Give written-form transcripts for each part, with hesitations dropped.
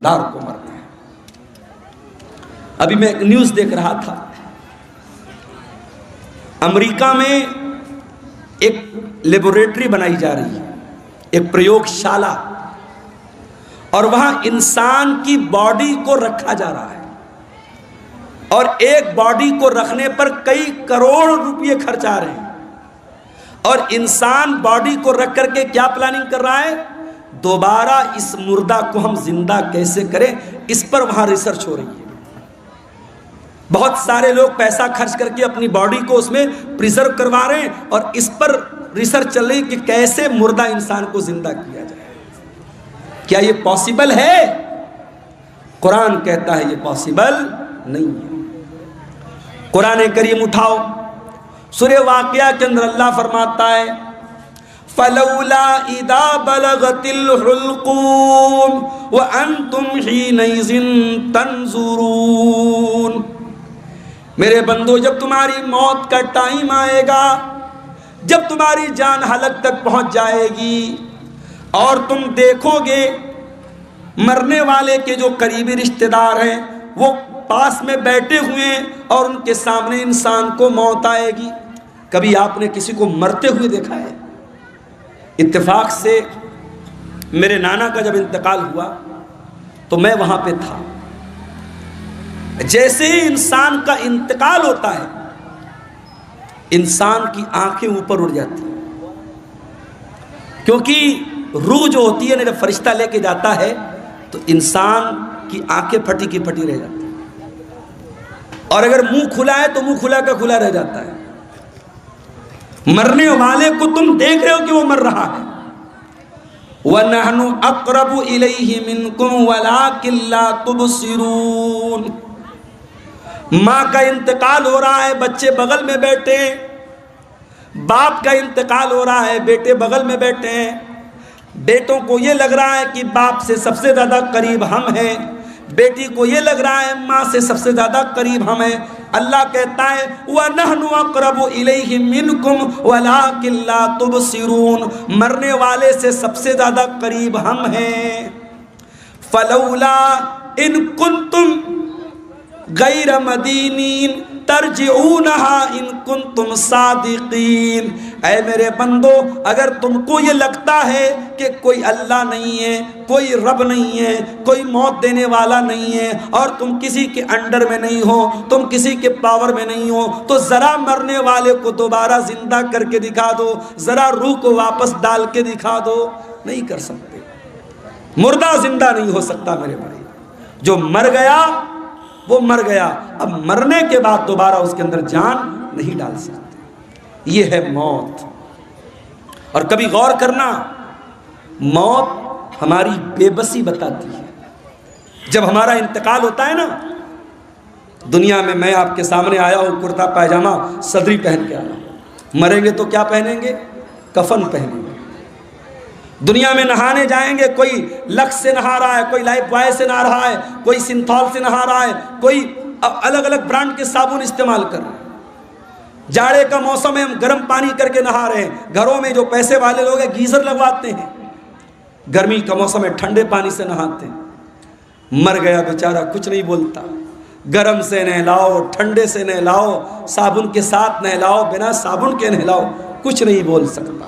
دار کو مرنا ہے۔ ابھی میں ایک نیوز دیکھ رہا تھا، امریکہ میں ایک لیبوریٹری بنائی جا رہی ہے، ایک پریوگ شالہ، اور وہاں انسان کی باڈی کو رکھا جا رہا ہے، اور ایک باڈی کو رکھنے پر کئی کروڑ روپے خرچ آ رہے ہیں، اور انسان باڈی کو رکھ کر کے کیا پلاننگ کر رہا ہے؟ دوبارہ اس مردہ کو ہم زندہ کیسے کریں، اس پر وہاں ریسرچ ہو رہی ہے۔ بہت سارے لوگ پیسہ خرچ کر کے اپنی باڈی کو اس میں پریزرو کروا رہے ہیں، اور اس پر ریسرچ چل رہی ہے کہ کیسے مردہ انسان کو زندہ کیا جائے۔ کیا یہ پاسبل ہے؟ قرآن کہتا ہے یہ پاسبل نہیں ہے۔ قرآن کریم اٹھاؤ، سورہ واقعہ کے اندر اللہ فرماتا ہے فَلَوْلَا إِذَا بَلَغَتِ الْحُلْقُومَ وَأَنْتُمْ حِينَئِذٍ تَنْظُرُونَ۔ میرے بندو، جب تمہاری موت کا ٹائم آئے گا، جب تمہاری جان حلق تک پہنچ جائے گی، اور تم دیکھو گے مرنے والے کے جو قریبی رشتہ دار ہیں وہ پاس میں بیٹھے ہوئے ہیں، اور ان کے سامنے انسان کو موت آئے گی۔ کبھی آپ نے کسی کو مرتے ہوئے دیکھا ہے؟ اتفاق سے میرے نانا کا جب انتقال ہوا تو میں وہاں پہ تھا۔ جیسے ہی انسان کا انتقال ہوتا ہے، انسان کی آنکھیں اوپر اڑ جاتی ہیں، کیونکہ روح جو ہوتی ہے نا، جب فرشتہ لے کے جاتا ہے تو انسان کی آنکھیں پھٹی کی پھٹی رہ جاتی ہیں، اور اگر منہ کھلا ہے تو منہ کھلا کا کھلا رہ جاتا ہے۔ مرنے والے کو تم دیکھ رہے ہو کہ وہ مر رہا ہے۔ وَنَحْنُ أَقْرَبُ إِلَيْهِ مِنْكُمْ وَلَكِنْ لَا تُبْصِرُونَ۔ ماں کا انتقال ہو رہا ہے، بچے بغل میں بیٹھے ہیں، باپ کا انتقال ہو رہا ہے، بیٹے بغل میں بیٹھے ہیں۔ بیٹوں کو یہ لگ رہا ہے کہ باپ سے سب سے زیادہ قریب ہم ہیں، بیٹی کو یہ لگ رہا ہے ماں سے سب سے زیادہ قریب ہم ہیں۔ اللہ کہتا ہے وَنَحْنُ أَقْرَبُ إِلَيْهِ مِنْكُمْ وَلَكِنْ لَا تُبْصِرُونَ۔ مرنے والے سے سب سے زیادہ قریب ہم ہیں۔ فَلَوْلَا إِن كُنْتُمْ غیر مدینین ترجعونہا ان کنتم صادقین۔ اے میرے بندو، اگر تم کو یہ لگتا ہے کہ کوئی اللہ نہیں ہے، کوئی رب نہیں ہے، کوئی موت دینے والا نہیں ہے، اور تم کسی کے انڈر میں نہیں ہو، تم کسی کے پاور میں نہیں ہو، تو ذرا مرنے والے کو دوبارہ زندہ کر کے دکھا دو، ذرا روح کو واپس ڈال کے دکھا دو۔ نہیں کر سکتے، مردہ زندہ نہیں ہو سکتا میرے بھائی۔ جو مر گیا وہ مر گیا، اب مرنے کے بعد دوبارہ اس کے اندر جان نہیں ڈال سکتے۔ یہ ہے موت۔ اور کبھی غور کرنا، موت ہماری بے بسی بتاتی ہے۔ جب ہمارا انتقال ہوتا ہے نا، دنیا میں آپ کے سامنے آیا ہوں کرتا پائجامہ صدری پہن کے آیا ہوں، مریں گے تو کیا پہنیں گے؟ کفن پہنیں گے۔ دنیا میں نہانے جائیں گے، کوئی لکس سے نہا رہا ہے، کوئی لائف بوائے سے نہا رہا ہے، کوئی سنتھول سے نہا رہا ہے، کوئی الگ الگ برانڈ کے صابن استعمال کر رہے ہیں۔ جاڑے کا موسم ہے، ہم گرم پانی کر کے نہا رہے ہیں۔ گھروں میں جو پیسے والے لوگ ہیں گیزر لگواتے ہیں، گرمی کا موسم ہے ٹھنڈے پانی سے نہاتے ہیں۔ مر گیا بیچارہ کچھ نہیں بولتا، گرم سے نہلاؤ، ٹھنڈے سے نہلاؤ، صابن کے ساتھ نہلاؤ، بنا صابن کے نہلاؤ، کچھ نہیں بول سکتا۔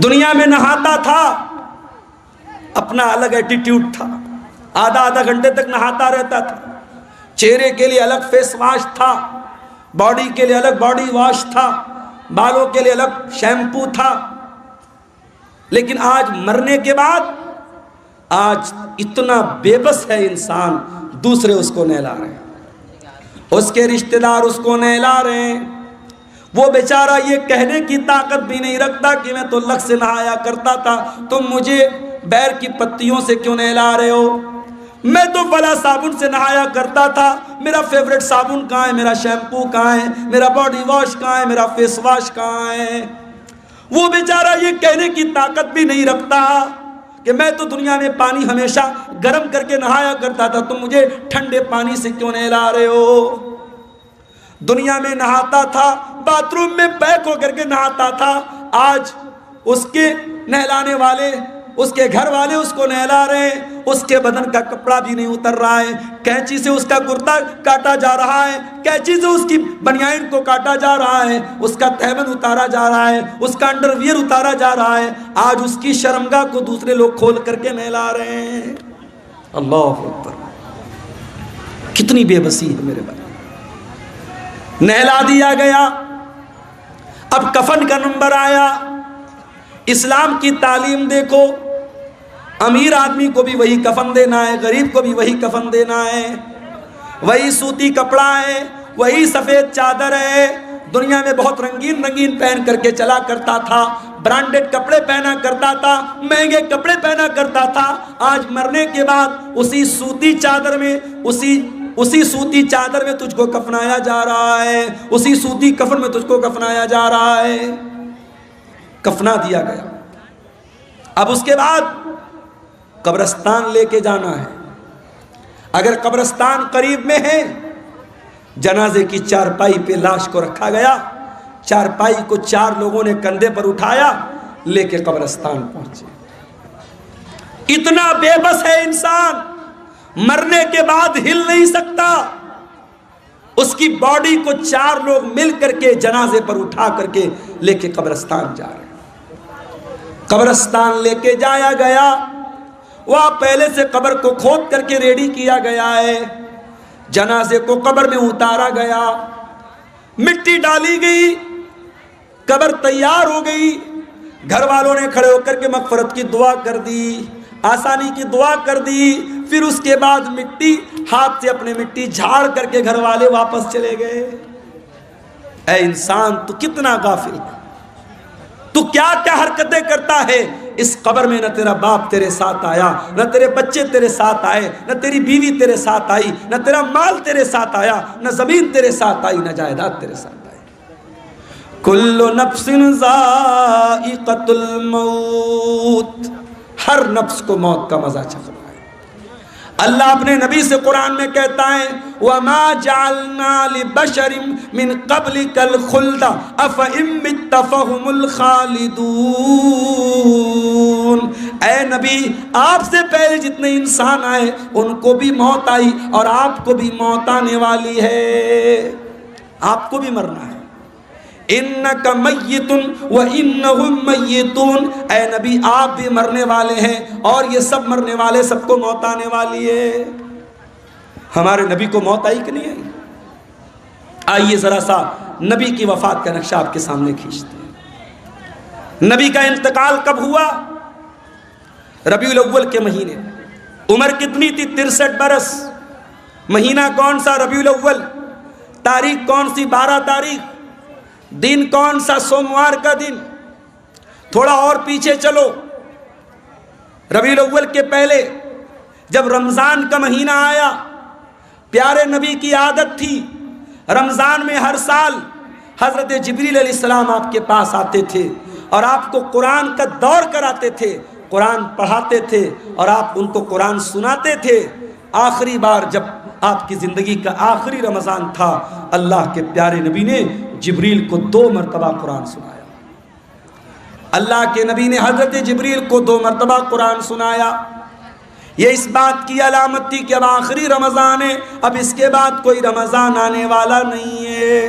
دنیا میں نہاتا تھا، اپنا الگ ایٹیٹیوڈ تھا، آدھا گھنٹے تک نہاتا رہتا تھا، چہرے کے لیے الگ فیس واش تھا، باڈی کے لیے الگ باڈی واش تھا، بالوں کے لیے الگ شیمپو تھا۔ لیکن آج مرنے کے بعد آج اتنا بے بس ہے انسان، دوسرے اس کو نہلا رہے ہیں، اس کے رشتہ دار اس کو نہلا رہے ہیں۔ وہ بیچارہ یہ کہنے کی طاقت بھی نہیں رکھتا کہ میں تو لگ سے نہایا کرتا تھا، تم مجھے بیر کی پتیوں سے کیوں نہلا رہے ہو؟ میں تو فلاں صابن سے نہایا کرتا تھا، میرا فیوریٹ صابن کہاں ہے، میرا شیمپو کہاں ہے، میرا باڈی واش کہاں ہے، میرا فیس واش کہاں ہے؟ وہ بیچارہ یہ کہنے کی طاقت بھی نہیں رکھتا کہ میں تو دنیا میں پانی ہمیشہ گرم کر کے نہایا کرتا تھا، تم مجھے ٹھنڈے پانی سے کیوں نہلا رہے ہو؟ دنیا میں نہاتا تھا، باتھ روم میں پیک ہو کر کے نہاتا تھا، آج اس کے نہلانے والے اس کے گھر والے اس کو نہلا رہے ہیں، اس کے بدن کا کپڑا بھی نہیں اتر رہا ہے، کینچی سے اس کا کرتا کاٹا جا رہا ہے، کینچی سے اس کی بنیان کو کاٹا جا رہا ہے، اس کا تہبند اتارا جا رہا ہے، اس کا انڈر ویئر اتارا جا رہا ہے، آج اس کی شرمگاہ کو دوسرے لوگ کھول کر کے نہلا رہے ہیں۔ اللہ اکبر، کتنی بے بسی ہے میرے بھائی۔ نہلا دیا گیا، اب کفن کا نمبر آیا۔ اسلام کی تعلیم دیکھو، امیر آدمی کو بھی وہی کفن دینا ہے، غریب کو بھی وہی کفن دینا ہے، وہی سوتی کپڑا ہے، وہی سفید چادر ہے۔ دنیا میں بہت رنگین رنگین پہن کر کے چلا کرتا تھا، برانڈڈ کپڑے پہنا کرتا تھا، مہنگے کپڑے پہنا کرتا تھا۔ آج مرنے کے بعد اسی سوتی چادر میں اسی سوتی چادر میں تجھ کو کفنایا جا رہا ہے، اسی سوتی کفن میں تجھ کو کفنایا جا رہا ہے۔ کفنا دیا گیا، اب اس کے بعد قبرستان لے کے جانا ہے۔ اگر قبرستان قریب میں ہے، جنازے کی چارپائی پہ لاش کو رکھا گیا، چارپائی کو 4 لوگوں نے کندھے پر اٹھایا، لے کے قبرستان پہنچے۔ اتنا بے بس ہے انسان، مرنے کے بعد ہل نہیں سکتا، اس کی باڈی کو 4 لوگ مل کر کے جنازے پر اٹھا کر کے لے کے قبرستان جا رہے ہیں۔ قبرستان لے کے جایا گیا، وہاں پہلے سے قبر کو کھود کر کے ریڈی کیا گیا ہے، جنازے کو قبر میں اتارا گیا، مٹی ڈالی گئی، قبر تیار ہو گئی، گھر والوں نے کھڑے ہو کر کے مغفرت کی دعا کر دی، آسانی کی دعا کر دی، پھر اس کے بعد مٹی ہاتھ سے اپنے مٹی جھاڑ کر کے گھر والے واپس چلے گئے۔ اے انسان، تو کتنا غافل ہے، تو کیا کیا حرکتیں کرتا ہے۔ اس قبر میں نہ تیرا باپ تیرے ساتھ آیا، نہ تیرے بچے تیرے ساتھ آئے، نہ تیری بیوی تیرے ساتھ آئی، نہ تیرا مال تیرے ساتھ آیا، نہ زمین تیرے ساتھ آئی، نہ جائیداد تیرے ساتھ آئی۔ کل نفس ذائقۃ الموت، ہر نفس کو موت کا مزہ چکھنا ہے۔ اللہ اپنے نبی سے قرآن میں کہتا ہے وَمَا جَعَلْنَا لِبَشَرٍ مِّن قَبْلِكَ الْخُلْدَ أَفَإِن مِّتَّ فَهُمُ الْخَالِدُونَ۔ اے نبی، آپ سے پہلے جتنے انسان آئے ان کو بھی موت آئی اور آپ کو بھی موت آنے والی ہے، آپ کو بھی مرنا ہے۔ انک میت وانہم میتون، اے نبی آپ بھی مرنے والے ہیں اور یہ سب مرنے والے، سب کو موت آنے والی ہے۔ ہمارے نبی کو موت آئی کہ نہیں آئی؟ آئیے ذرا سا نبی کی وفات کا نقشہ آپ کے سامنے کھینچتے ہیں۔ نبی کا انتقال کب ہوا؟ ربیع الاول کے مہینے۔ عمر کتنی تھی؟ 63 برس۔ مہینہ کون سا؟ ربیع الاول۔ تاریخ کون سی؟ 12 تاریخ۔ دن کون سا؟ سوموار کا دن۔ تھوڑا اور پیچھے چلو، ربیع الاول کے پہلے جب رمضان کا مہینہ آیا، پیارے نبی کی عادت تھی رمضان میں ہر سال حضرت جبریل علیہ السلام آپ کے پاس آتے تھے اور آپ کو قرآن کا دور کراتے تھے، قرآن پڑھاتے تھے اور آپ ان کو قرآن سناتے تھے۔ آخری بار جب آپ کی زندگی کا آخری رمضان تھا، اللہ کے پیارے نبی نے جبریل کو 2 مرتبہ قرآن سنایا۔ اللہ کے نبی نے حضرت جبریل کو 2 مرتبہ قرآن سنایا۔ یہ اس بات کی علامت تھی کہ اب آخری رمضان ہے، اب اس کے بعد کوئی رمضان آنے والا نہیں ہے۔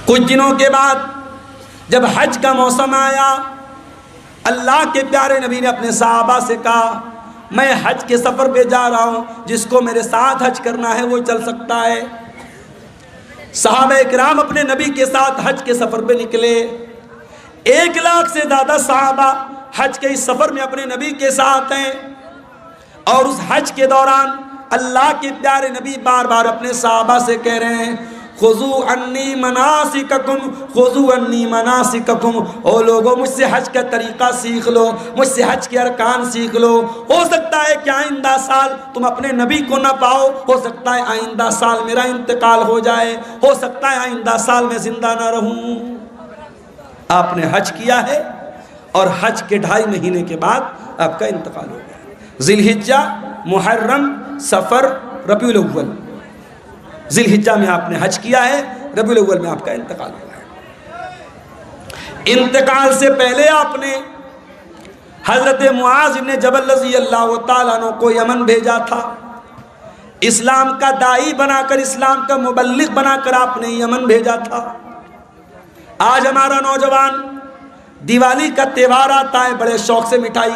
کچھ دنوں کے بعد جب حج کا موسم آیا، اللہ کے پیارے نبی نے اپنے صحابہ سے کہا میں حج کے سفر پہ جا رہا ہوں، جس کو میرے ساتھ حج کرنا ہے وہ چل سکتا ہے۔ صحابہ اکرام اپنے نبی کے ساتھ حج کے سفر پہ نکلے۔ 1 لاکھ سے زیادہ صحابہ حج کے اس سفر میں اپنے نبی کے ساتھ ہیں، اور اس حج کے دوران اللہ کے پیارے نبی بار بار اپنے صحابہ سے کہہ رہے ہیں خُذُوا عَنِّی مَنَاسِکَکُمْ خُذُوا عَنِّی مَنَاسِکَکُمْ، او لوگوں مجھ سے حج کا طریقہ سیکھ لو، مجھ سے حج کے ارکان سیکھ لو۔ ہو سکتا ہے کہ آئندہ سال تم اپنے نبی کو نہ پاؤ، ہو سکتا ہے آئندہ سال میرا انتقال ہو جائے، ہو سکتا ہے آئندہ سال میں زندہ نہ رہوں۔ آپ نے حج کیا ہے اور حج کے 2.5 مہینے کے بعد آپ کا انتقال ہو گیا۔ ذی الحجہ، محرم، سفر، ربیع الاول۔ ذی الحجہ میں آپ نے حج کیا ہے، ربیع الاول میں آپ کا انتقال ہوا ہے۔ انتقال سے پہلے آپ نے حضرت معاذ بن جبل رضی اللہ تعالیٰ عنہ کو یمن بھیجا تھا، اسلام کا داعی بنا کر، اسلام کا مبلغ بنا کر آپ نے یمن بھیجا تھا۔ آج ہمارا نوجوان دیوالی کا تہوار آتا ہے، بڑے شوق سے مٹھائی